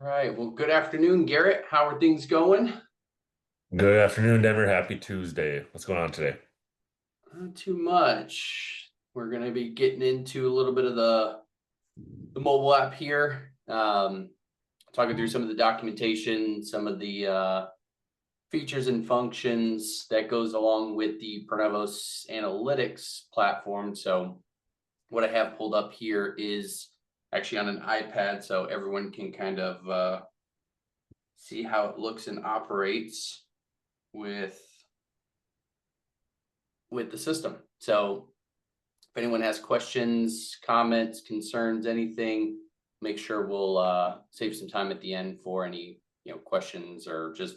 Right. Well, good afternoon, Garrett. How are things going? Good afternoon, Denver. Happy Tuesday. What's going on today? Not too much. We're going to be getting into a little bit of the mobile app here. Talking through some of the documentation, some of the features and functions that goes along with the ProNovos Analytics platform. So, what I have pulled up here is actually on an iPad, so everyone can kind of see how it looks and operates with the system. So if anyone has questions, comments, concerns, anything, make sure we'll save some time at the end for any questions or just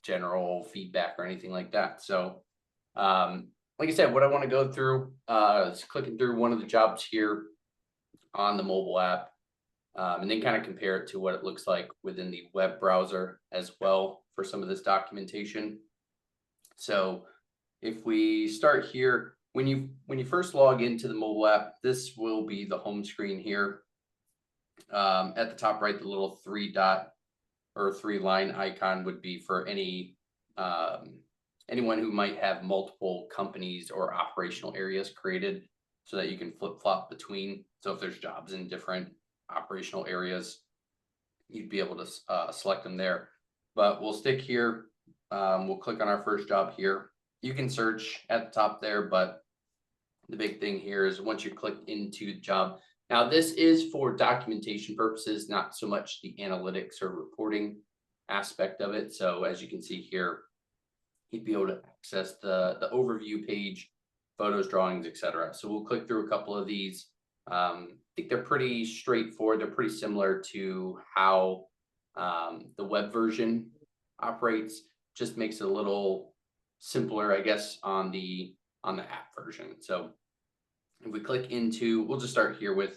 general feedback or anything like that. So like I said, what I want to go through is clicking through one of the jobs here on the mobile app, and then kind of compare it to what it looks like within the web browser as well for some of this documentation. So if we start here, when you first log into the mobile app, this will be the home screen here. At the top right, the little three dot or three line icon would be for anyone who might have multiple companies or operational areas created so that you can flip flop between. So if there's jobs in different operational areas, you'd be able to select them there. But we'll stick here. We'll click on our first job here. You can search at the top there, but the big thing here is once you click into the job. Now, this is for documentation purposes, not so much the analytics or reporting aspect of it. So as you can see here, you'd be able to access the overview page, photos, drawings, etc. So we'll click through a couple of these. I think they're pretty straightforward. They're pretty similar to how the web version operates. Just makes it a little simpler, I guess, on the app version. So if we click into, we'll just start here with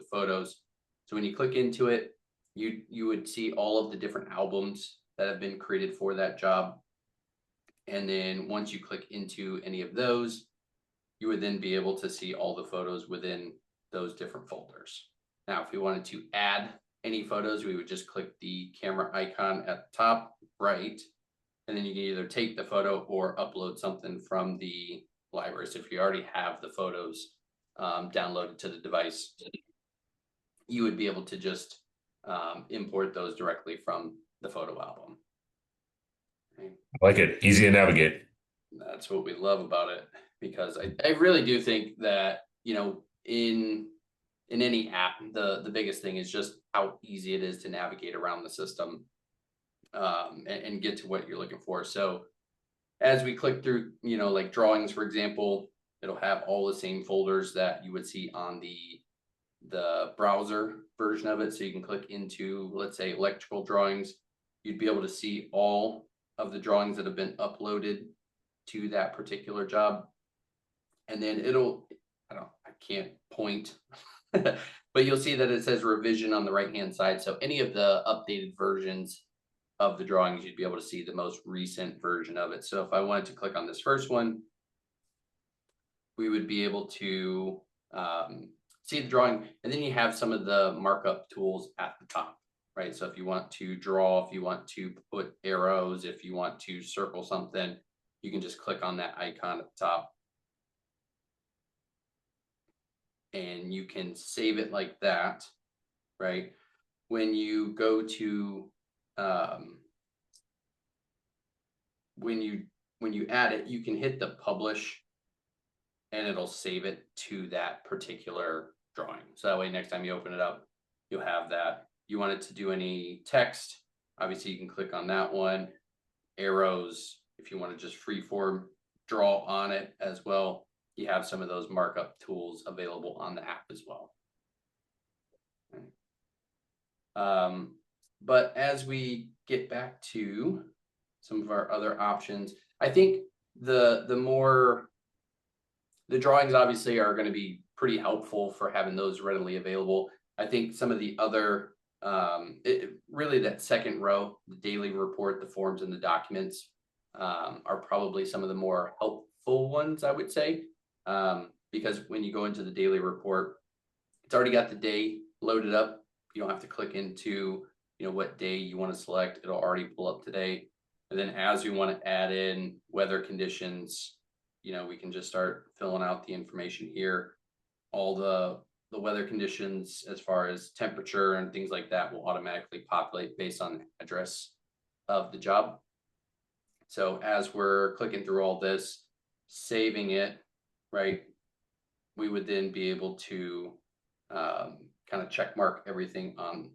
photos. So when you click into it, you would see all of the different albums that have been created for that job. And then once you click into any of those, you would then be able to see all the photos within those different folders. Now, if we wanted to add any photos, we would just click the camera icon at the top right, and then you can either take the photo or upload something from the library. So if you already have the photos downloaded to the device, you would be able to just import those directly from the photo album. Okay. I like it. Easy to navigate. That's what we love about it, because I really do think that, in any app, the biggest thing is just how easy it is to navigate around the system, and get to what you're looking for. So as we click through, like drawings, for example, it'll have all the same folders that you would see on the browser version of it. So you can click into, let's say, electrical drawings. You'd be able to see all of the drawings that have been uploaded to that particular job. And then I can't point, but you'll see that it says revision on the right-hand side. So any of the updated versions of the drawings, you'd be able to see the most recent version of it. So if I wanted to click on this first one, we would be able to see the drawing, and then you have some of the markup tools at the top, right? So if you want to draw, if you want to put arrows, if you want to circle something, you can just click on that icon at the top, and you can save it like that, right? When you go to when you add it, you can hit the publish, and it'll save it to that particular drawing. So that way, next time you open it up, you'll have that. You want it to do any text, obviously you can click on that one. Arrows, if you want to just freeform draw on it as well, you have some of those markup tools available on the app as well. But as we get back to some of our other options, I think the drawings obviously are going to be pretty helpful for having those readily available. I think some of the other, really that second row, the daily report, the forms, and the documents, are probably some of the more helpful ones, I would say, because when you go into the daily report, it's already got the day loaded up. You don't have to click into what day you want to select. It'll already pull up today. And then as we want to add in weather conditions, we can just start filling out the information here. All the weather conditions as far as temperature and things like that will automatically populate based on the address of the job. So as we're clicking through all this, saving it, right, we would then be able to kind of check mark everything on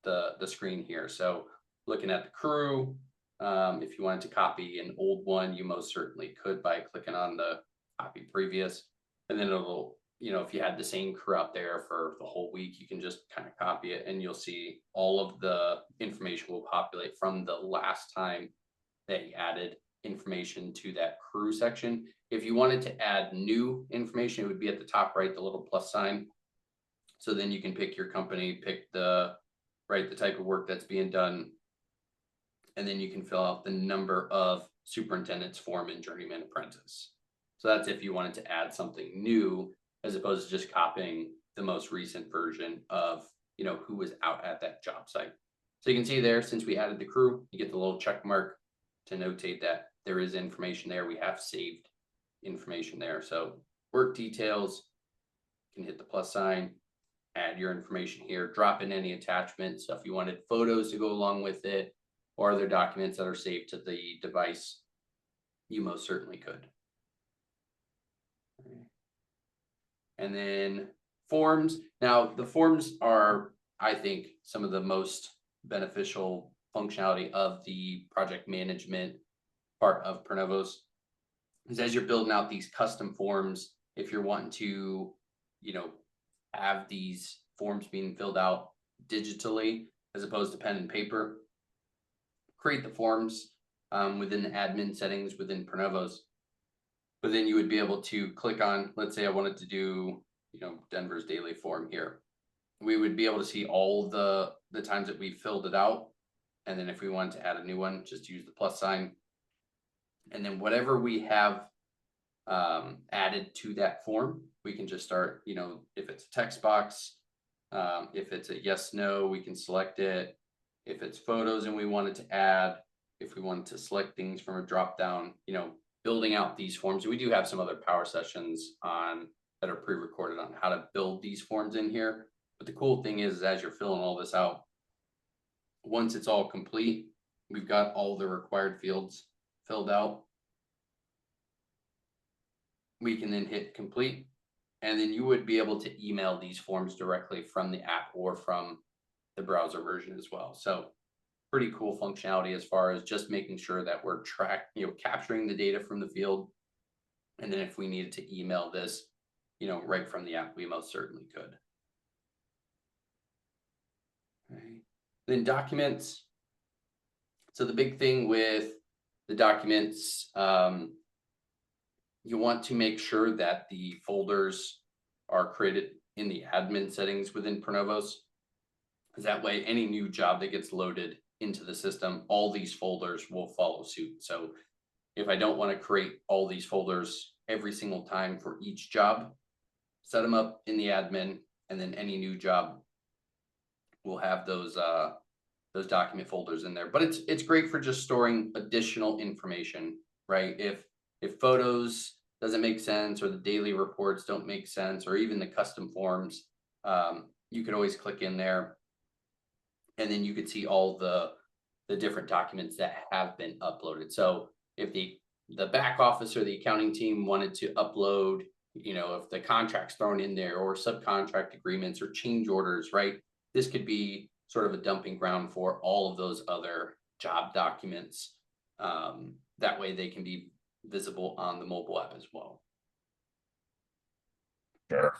the screen here. So looking at the crew, if you wanted to copy an old one, you most certainly could by clicking on the copy previous, and then it'll, if you had the same crew out there for the whole week, you can just kind of copy it and you'll see all of the information will populate from the last time that you added information to that crew section. If you wanted to add new information, it would be at the top right, the little plus sign. So then you can pick your company, pick the type of work that's being done, and then you can fill out the number of superintendent's foreman journeyman apprentice. So that's if you wanted to add something new, as opposed to just copying the most recent version of who was out at that job site. So you can see there, since we added the crew, you get the little check mark to notate that there is information there. We have saved information there. So work details, you can hit the plus sign, add your information here, drop in any attachments. So if you wanted photos to go along with it or other documents that are saved to the device, you most certainly could. And then forms. Now the forms are, I think, some of the most beneficial functionality of the project management part of ProNovos. Is as you're building out these custom forms, if you're wanting to, have these forms being filled out digitally as opposed to pen and paper, create the forms within the admin settings within ProNovos. But then you would be able to click on, let's say I wanted to do, Denver's daily form here. We would be able to see all the times that we filled it out. And then if we wanted to add a new one, just use the plus sign. And then whatever we have added to that form, we can just start, if it's a text box, if it's a yes, no, we can select it. If it's photos and we wanted to add, if we wanted to select things from a drop down, building out these forms. We do have some other power sessions that are pre-recorded on how to build these forms in here. But the cool thing is, as you're filling all this out, once it's all complete, we've got all the required fields filled out. We can then hit complete, and then you would be able to email these forms directly from the app or from the browser version as well. So pretty cool functionality as far as just making sure that we're capturing the data from the field. And then if we needed to email this, right from the app, we most certainly could. Okay. Then documents. So the big thing with the documents, you want to make sure that the folders are created in the admin settings within ProNovos. Because that way, any new job that gets loaded into the system, all these folders will follow suit. So if I don't want to create all these folders every single time for each job, set them up in the admin, and then any new job will have those document folders in there. But it's great for just storing additional information, right? If photos doesn't make sense, or the daily reports don't make sense, or even the custom forms, you could always click in there, and then you could see all the different documents that have been uploaded. So if the back office or the accounting team wanted to upload, if the contract's thrown in there, or subcontract agreements or change orders, right? This could be sort of a dumping ground for all of those other job documents. That way they can be visible on the mobile app as well. Sure.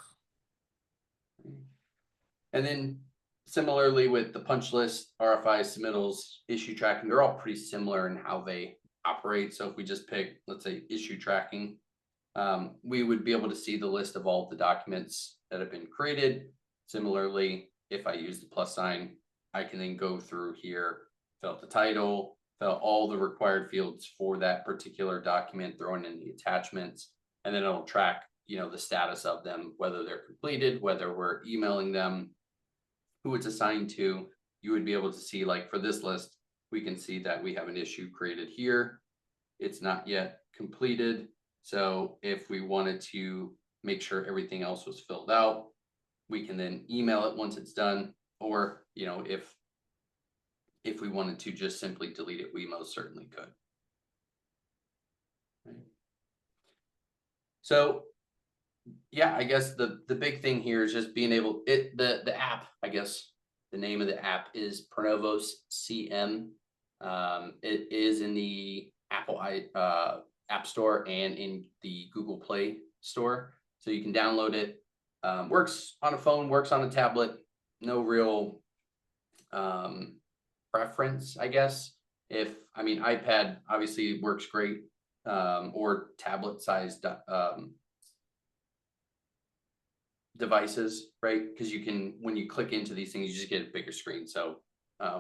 And then similarly with the punch list, RFI, submittals, issue tracking, they're all pretty similar in how they operate. So if we just pick, let's say, issue tracking, we would be able to see the list of all of the documents that have been created. Similarly, if I use the plus sign, I can then go through here, fill out the title, fill out all the required fields for that particular document, throwing in the attachments, and then it'll track, the status of them, whether they're completed, whether we're emailing them, who it's assigned to, you would be able to see, like for this list, we can see that we have an issue created here. It's not yet completed. So if we wanted to make sure everything else was filled out, we can then email it once it's done. Or, if we wanted to just simply delete it, we most certainly could. Right. So yeah, I guess the big thing here is just being able the app, I guess the name of the app is ProNovos CM. It is in the App Store and in the Google Play Store, so you can download it. Works on a phone, works on a tablet. No real preference, I guess. iPad obviously works great, or tablet sized devices, right? Because you can, when you click into these things, you just get a bigger screen. So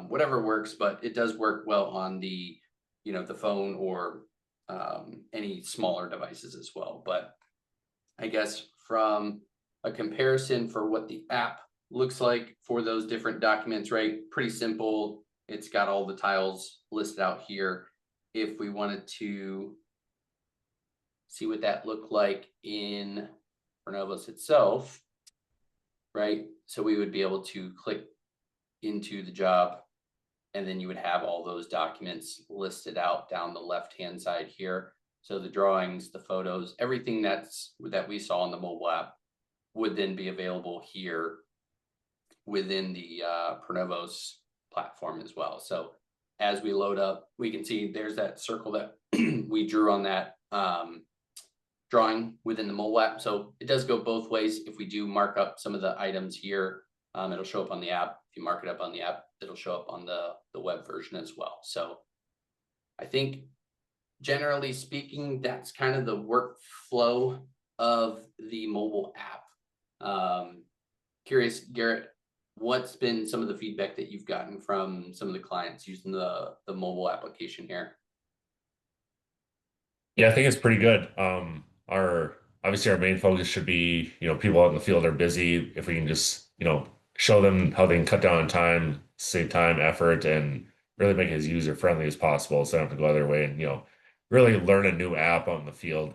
whatever works, but it does work well on the phone or any smaller devices as well. But I guess from a comparison for what the app looks like for those different documents, right? Pretty simple. It's got all the tiles listed out here. If we wanted to see what that looked like in ProNovos itself, right? So we would be able to click into the job, and then you would have all those documents listed out down the left-hand side here. So the drawings, the photos, everything that we saw on the mobile app would then be available here within the ProNovos platform as well. So as we load up, we can see there's that circle that we drew on that drawing within the mobile app. So it does go both ways. If we do mark up some of the items here, it'll show up on the app. If you mark it up on the app, it'll show up on the web version as well. So I think generally speaking, that's kind of the workflow of the mobile app. Curious, Garrett, what's been some of the feedback that you've gotten from some of the clients using the mobile application here? Yeah, I think it's pretty good. Our obviously our main focus should be, people out in the field are busy. If we can just, show them how they can cut down on time, save time, effort, and really make it as user friendly as possible, so they don't have to go out of their way and, really learn a new app out in the field,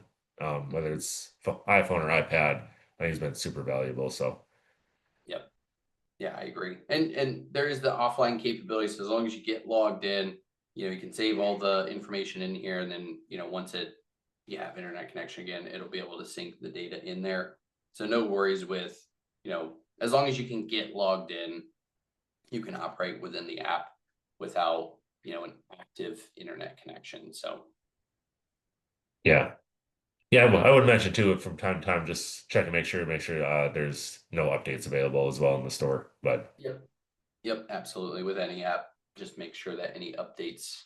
whether it's iPhone or iPad. I think it's been super valuable. So Yep. Yeah, I agree. And there is the offline capability. So as long as you get logged in, you can save all the information in here, and then once you have internet connection again, it'll be able to sync the data in there. So no worries with, as long as you can get logged in, you can operate within the app without, an active internet connection. So yeah. Yeah, well, I would mention too from time to time, just check and make sure there's no updates available as well in the store. But Yep, absolutely. With any app, just make sure that any updates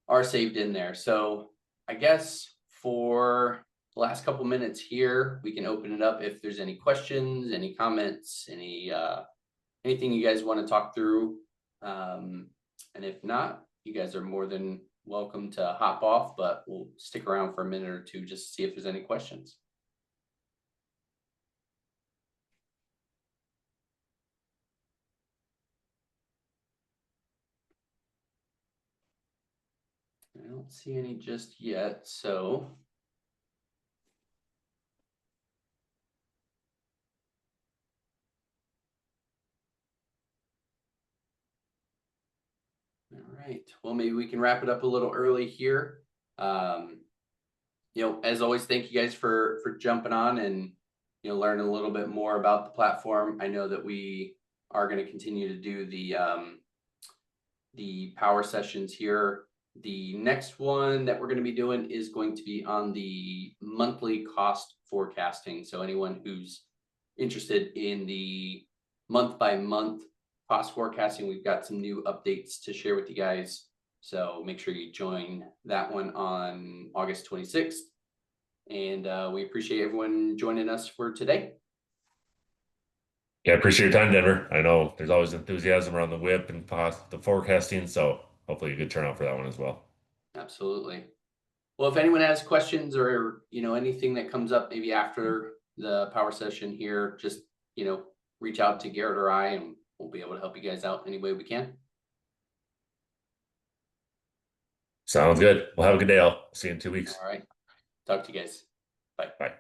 are saved in there. So I guess for the last couple minutes here, we can open it up if there's any questions, any comments, anything you guys want to talk through. And if not, you guys are more than welcome to hop off, but we'll stick around for a minute or two just to see if there's any questions. I don't see any just yet, so. All right, well, maybe we can wrap it up a little early here. As always, thank you guys for jumping on and, learning a little bit more about the platform. I know that we are going to continue to do the power sessions here. The next one that we're going to be doing is going to be on the monthly cost forecasting. So anyone who's interested in the month by month cost forecasting, we've got some new updates to share with you guys. So make sure you join that one on August 26th. And we appreciate everyone joining us for today. yeah, I appreciate your time, Denver. I know there's always enthusiasm around the whip and the forecasting, so hopefully a good turnout for that one as well. Absolutely. Well, if anyone has questions or, anything that comes up maybe after the power session here, just, reach out to Garrett or I, and we'll be able to help you guys out any way we can. Sounds good. Well, have a good day. I'll see you in 2 weeks. All right. Talk to you guys. Bye. Bye.